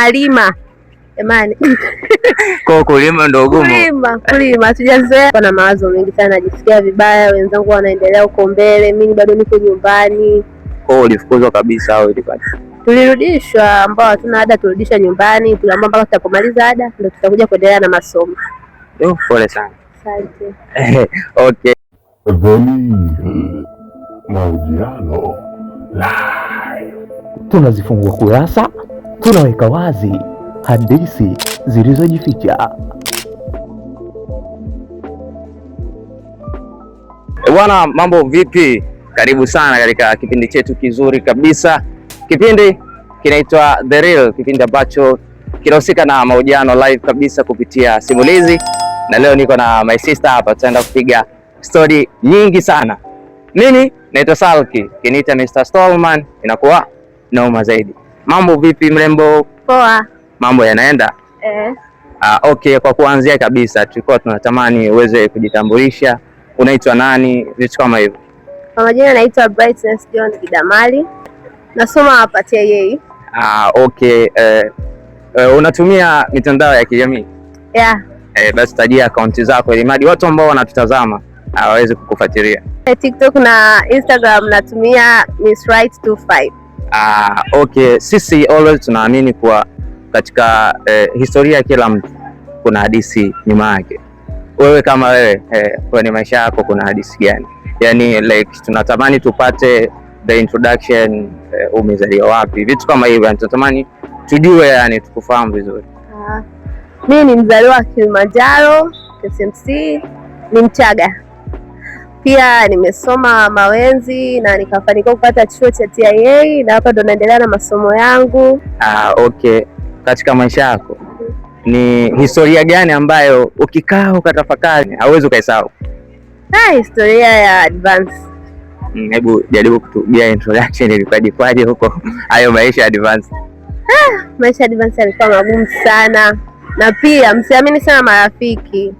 tunalima. Jamani. Kwa kulima ndio gumu. Kulima tujazoea. Kuna mawazo mengi sana, najisikia vibaya, wenzangu wanaendelea huko mbele, mimi bado niko nyumbani. Kwa ulifukuzwa kabisa au ilipata? Tulirudishwa, ambao hatuna ada turudisha nyumbani, tuliambiwa mpaka tutapomaliza ada ndio tutakuja kuendelea na masomo. Pole sana. Asante. Okay. Mahojiano live. Tunazifungua kurasa, tunaweka wazi hadithi zilizojificha. Bwana, mambo vipi? Karibu sana katika kipindi chetu kizuri kabisa. Kipindi kinaitwa The Real, kipindi ambacho kinahusika na mahojiano live kabisa kupitia simulizi. Na leo niko na my sister hapa, tutaenda kupiga story nyingi sana. Mimi naitwa Salki, kiniita Mr. Stallman, inakuwa noma zaidi. Mambo vipi mrembo? Poa. Mambo yanaenda? Okay, kwa kuanzia kabisa tulikuwa tunatamani uweze kujitambulisha. Unaitwa nani? Vitu kama hivyo. Kwa majina naitwa Brightness John Kidamali. Nasoma hapa TIA. Okay. Unatumia mitandao ya kijamii? Yeah. Basi tajia akaunti zako ili mradi watu ambao wanatutazama waweze kukufuatilia. TikTok na Instagram natumia Miss Right 25. Okay, sisi always tunaamini kuwa katika historia ya kila mtu kuna hadithi nyuma yake. Wewe kama wewe kwenye maisha yako kuna hadithi gani? Yani like tunatamani tupate the introduction, umezaliwa wapi, vitu kama hivyo, tunatamani tujue, yani tukufahamu vizuri. Mimi ni mzaliwa wa Kilimanjaro, KCMC, ni Mchaga. Pia nimesoma Mawenzi na nikafanikiwa kupata chuo cha TIA na hapa ndo naendelea na masomo yangu. Okay. Katika maisha yako ni historia gani ambayo ukikaa ukatafakari hauwezi ukaisahau? Historia ya advance. Hebu jaribu kutubia introduction, ilikuwaje huko hayo maisha ya advance? Maisha ya advance yalikuwa magumu sana, na pia msiamini sana marafiki,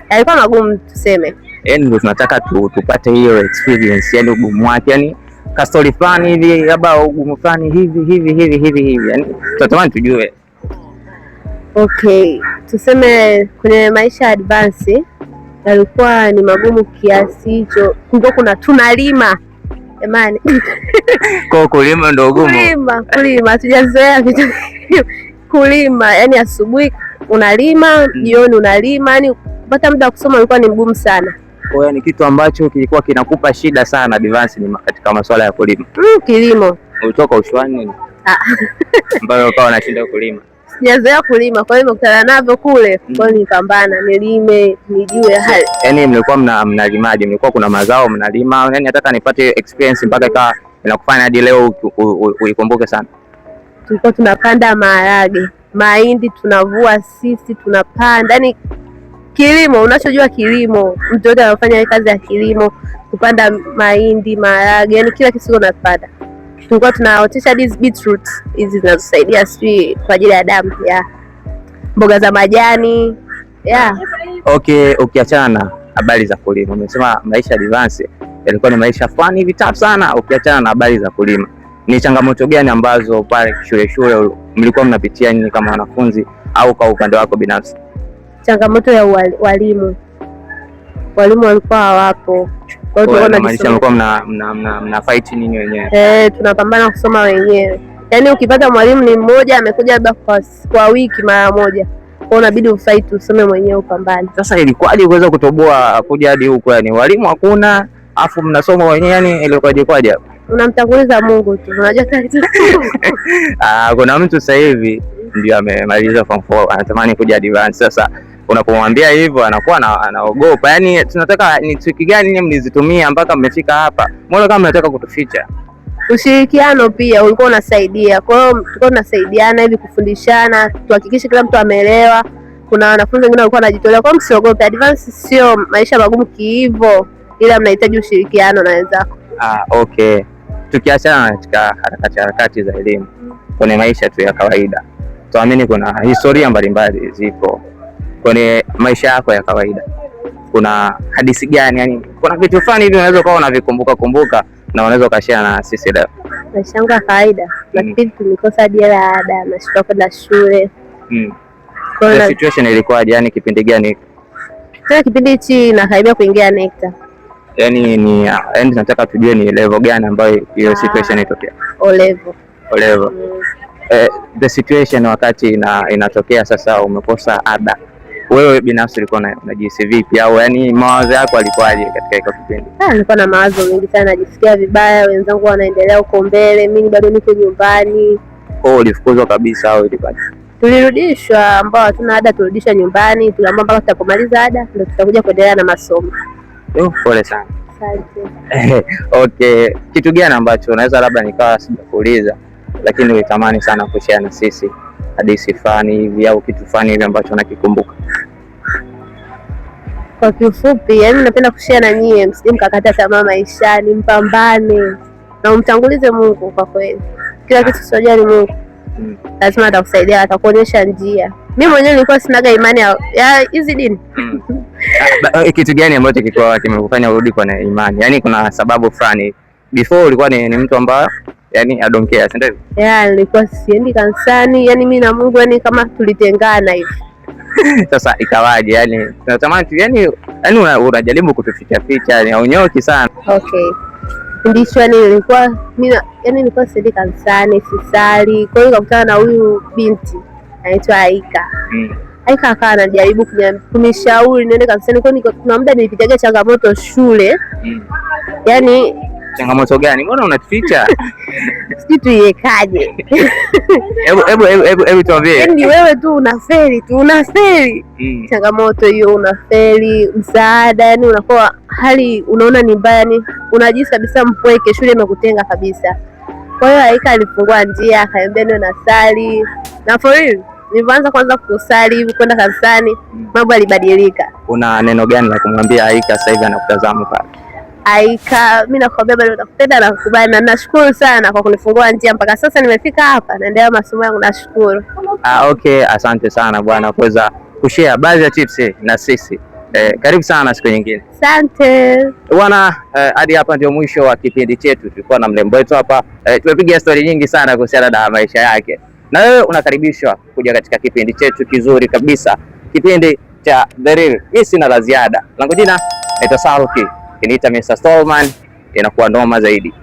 yalikuwa magumu tuseme. Yani ndio tunataka tupate hiyo experience, yani ugumu wake, yani ka story fulani hivi, labda ugumu fulani hivi, yani tunatamani tujue. Okay, tuseme kwenye maisha ya advance yalikuwa ni magumu kiasi hicho. Kulikuwa tunalima. Jamani. Kwa kulima ndio ugumu. Kulima tujazoea vitu. Kulima, yani asubuhi unalima, jioni unalima, yani kupata muda wa kusoma ilikuwa ni mgumu sana. Kwa hiyo ni kitu ambacho kilikuwa kinakupa shida sana advance ni katika masuala ya kulima. Kilimo. Ulitoka ushwani? Mbona ukawa unashinda kulima? Sijazoea kulima, kwa hiyo nimekutana navyo kule, kwa hiyo nipambana, nilime, nijue hali. Yani mlikuwa mnalimaje? Mlikuwa kuna mazao mnalima? Yani nataka nipate experience mpaka ikawa inakufanya hadi leo uikumbuke sana. Tulikuwa tunapanda maharage, mahindi tunavua sisi, tunapanda. Yani kilimo, unachojua kilimo, mtu yote anafanya kazi ya kilimo, kupanda mahindi, maharage, yani kila kitu tunapanda. Tulikuwa tunaotesha these beetroot hizi zinazosaidia sisi kwa ajili ya damu, mboga za majani. Okay, ukiachana habari za kulima, umesema maisha advance yalikuwa ni maisha fulani hivi tafu sana. Ukiachana na habari za kulima, ni changamoto gani ambazo pale shule mlikuwa mnapitia nyinyi kama wanafunzi au kwa upande wako binafsi? Changamoto ya walimu walikuwa hawapo. Kwa hiyo mlikuwa mna fight nini wenyewe? Tunapambana kusoma wenyewe. Yaani ukipata mwalimu ni mmoja amekuja labda kwa wiki mara moja, kwa unabidi ufight usome mwenyewe upambane. Sasa ilikuwaje kuweza kutoboa kuja hadi huko, yani walimu hakuna afu mnasoma wenyewe, yani ilikuwaje? Unamtanguliza Mungu tu. Unajua kila kitu. Kuna mtu sasa hivi ndio amemaliza form 4 anatamani kuja advance. Sasa unapomwambia hivyo anakuwa anaogopa. Yani tunataka ni trick gani mlizitumia mpaka mmefika hapa? Mbona kama mnataka kutuficha? Ushirikiano pia ulikuwa unasaidia. Kwa hiyo tulikuwa tunasaidiana hivi kufundishana, tuhakikishe kila mtu ameelewa. Kuna wanafunzi wengine walikuwa wanajitolea, kwa msiogope. Advance sio maisha magumu hivyo, ila mnahitaji ushirikiano na wenzako. Okay. Tukiachana katika harakati za elimu, kwenye maisha tu ya kawaida, tuamini kuna historia mbalimbali zipo kwenye maisha yako ya kawaida. Kuna hadithi gani, yani kuna vitu fulani hivi unaweza kuwa unavikumbuka na unaweza ukashare na sisi leo? Maisha yangu ya kawaida. Na kipindi tulikosa hadi hela ya ada, nashindwa kwenda shule. The situation ilikuwaje? Yani kipindi gani? Kwa kipindi hichi nakaribia kuingia NECTA. Yani nataka tujue ni level gani ambayo hiyo situation itokea. O level. O level. The situation wakati inatokea sasa umekosa ada. Wewe binafsi ulikuwa unajihisi vipi, au yani mawazo yako yalikuwaje katika hiyo kipindi? Nilikuwa na mawazo mengi sana, najisikia vibaya, wenzangu wanaendelea huko mbele, mimi bado niko nyumbani. Ulifukuzwa kabisa au ilikuwaje? Tulirudishwa, ambao hatuna ada turudishwa nyumbani, tuliambiwa mpaka tutapomaliza ada ndio tutakuja kuendelea na masomo. Pole sana. Asante. Okay, kitu gani ambacho unaweza labda nikawa sijakuuliza lakini ulitamani sana kushare na sisi, hadithi fulani hivi au kitu fulani hivi ambacho unakikumbuka? Kwa kifupi, yani napenda kushare na nyie, msije mkakata tamaa maishani, mpambane na umtangulize Mungu. Kwa kweli kila kitu tunajua ni Mungu. Lazima atakusaidia, atakuonyesha njia. Mimi mwenyewe nilikuwa sinaga imani ya hizi dini. Kitu gani ambacho kilikuwa kimekufanya urudi kwa imani? Yani kuna sababu fulani. Before ulikuwa ni mtu ambaye yani I don't care, si ndio? Nilikuwa siendi kanisani, yani mimi na Mungu yani kama tulitengana hivi. Sasa ikawaje? Yani tunatamani yani unajaribu kutuficha ficha, yani haunyoki sana. Okay. Ndicho nilikuwa mimi yani nilikuwa siendi kanisani, sisali. Kwa hiyo nikakutana na huyu binti anaitwa Aika. Aika akawa anajaribu kunishauri niende kanisani. Kwa hiyo kuna muda nilipitaga changamoto shule. Yani changamoto gani? Mbona unatuficha? Sijui tuiwekaje. Hebu tuambie. Yaani wewe tu unafeli. Changamoto hiyo unafeli, msaada, yani unakuwa hali unaona ni mbaya, yani unajisikia kabisa mpweke, shule imekutenga kabisa. Kwa hiyo Aika alifungua njia, akaambia niwe nasali. Na for real, nilianza kwanza kusali hivi kwenda kanisani, mambo yalibadilika. Una neno gani la kumwambia Aika sasa hivi anakutazama pale? Aika, mimi nakwambia bado nakupenda na kukubali, na nashukuru sana kwa kunifungua njia mpaka sasa nimefika hapa, naendelea masomo yangu, nashukuru. Okay, asante sana bwana kuweza kushare baadhi ya tips na sisi. Karibu sana siku nyingine. Asante bwana. Hadi hapa ndio mwisho wa kipindi chetu. Tulikuwa na mrembo wetu hapa, tumepiga story nyingi sana kuhusiana na maisha yake, na wewe unakaribishwa kuja katika kipindi chetu kizuri kabisa, kipindi cha The Real. Mimi sina la ziada, langu jina naitwa Saluki, kiniita Mr. Stallman, inakuwa noma zaidi.